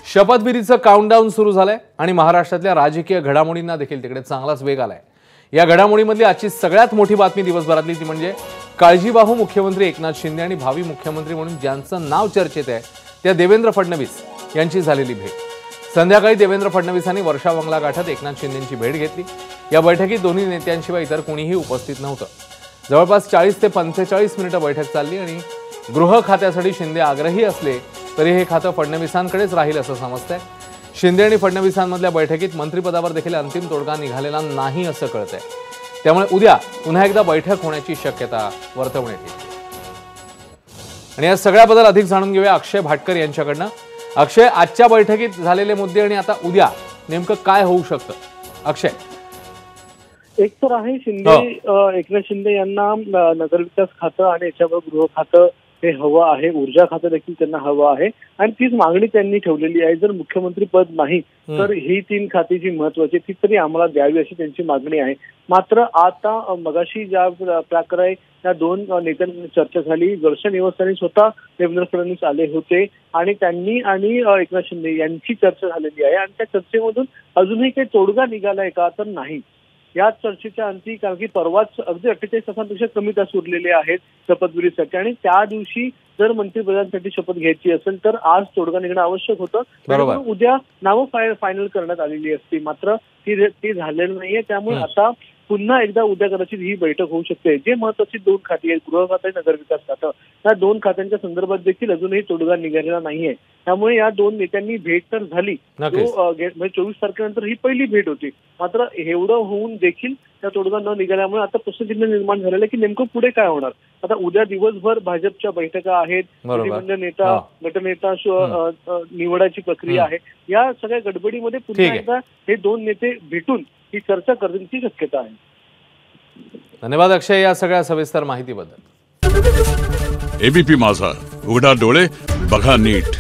शपथविधीचं countdown सुरू झालंय आणि महाराष्ट्रातल्या राजकीय घडामोडींना देखील तिकडे चांगलाच वेग आलाय। या घडामोडींमधली आजची सगळ्यात मोठी बातमी दिवसभरातली ती म्हणजे काळजीवाहू मुख्यमंत्री एकनाथ शिंदे आणि भावी मुख्यमंत्री म्हणून ज्यांचं नाव चर्चेत आहे त्या देवेंद्र फडणवीस यांची झालेली भेट। संध्याकाळी देवेंद्र फडणवीसांनी वर्षा बंगला गाठत एकनाथ शिंदेंची भेट घेतली। या बैठकीत दोन्ही नेत्यांशिवाय इतर कोणीही उपस्थित नव्हतं। जवळपास 40 ते 45 मिनिटं बैठक चालली आणि गृह खात्यासाठी शिंदे आग्रही असले तरी हे खातं फडणवीसांकडेच राहील असं समजतंय। शिंदे आणि फडणवीसांमधल्या बैठकीत मंत्रिपदावर देखील अंतिम तोडगा निघालेला नाही असं कळतंय। त्यामुळे उद्या पुन्हा एकदा बैठक होण्याची शक्यता वर्तवण्यात येते। आणि या सगळ्याबद्दल अधिक जाणून घेऊया अक्षय भाटकर यांच्याकडनं। अक्षय, आजच्या बैठकीत झालेले मुद्दे आणि आता उद्या नेमकं काय होऊ शकतं? अक्षय, एक तर आहे एकनाथ शिंदे यांना नगरविकास खातं आणि याच्यावर गृह खातं हे हवं आहे, ऊर्जा खातं देखील त्यांना हवं आहे आणि तीच मागणी त्यांनी ठेवलेली आहे। जर मुख्यमंत्री पद नाही तर ही 3 खाती जी महत्वाची ती तरी आम्हाला द्यावी अशी त्यांची मागणी आहे। मात्र आता मगाशी ज्या प्रकारे त्या 2 नेत्यांनी चर्चा झाली, दर्शन निवासांनी स्वतः देवेंद्र फडणवीस आले होते आणि त्यांनी आणि एकनाथ शिंदे यांची चर्चा झालेली आहे आणि त्या चर्चेमधून अजूनही काही तोडगा निघालाय का तर नाही। या चर्चेच्या अंती कारण की परवाच अगदी 48 तासांपेक्षा कमी तास उरलेले आहेत शपथविधीसाठी आणि त्या दिवशी जर मंत्रिपदांसाठी शपथ घ्यायची असेल तर आज तोडगा निघणं आवश्यक होतं। उद्या नावं फायनल करण्यात आलेली असती, मात्र ती झालेलं नाहीये। त्यामुळे आता पुन्हा एकदा उद्या कदाचित ही बैठक होऊ शकते। जे महत्वाची 2 खाती आहेत, गृह खातं आणि नगरविकास खातं, या 2 खात्यांच्या संदर्भात देखील अजूनही तोडगा निघालेला नाहीये। त्यामुळे या 2 नेत्यांनी भेट तर झाली, 24 तारखेनंतर ही पहिली भेट होती, मात्र एवढं होऊन देखील त्या तोडगा न निघाल्यामुळे आता प्रश्नचिन्ह निर्माण झालेलं आहे की नेमकं पुढे काय होणार। आता उद्या दिवसभर भाजपच्या बैठका आहेत, नेता गटनेता निवडायची प्रक्रिया आहे। या सगळ्या गडबडीमध्ये पुन्हा एकदा हे 2 नेते भेटून ही चर्चा करण्याची शक्यता आहे। धन्यवाद अक्षय या सगळ्या सविस्तर माहितीबद्दल। एबीपी माझा, उघडा डोळे बघा नीट।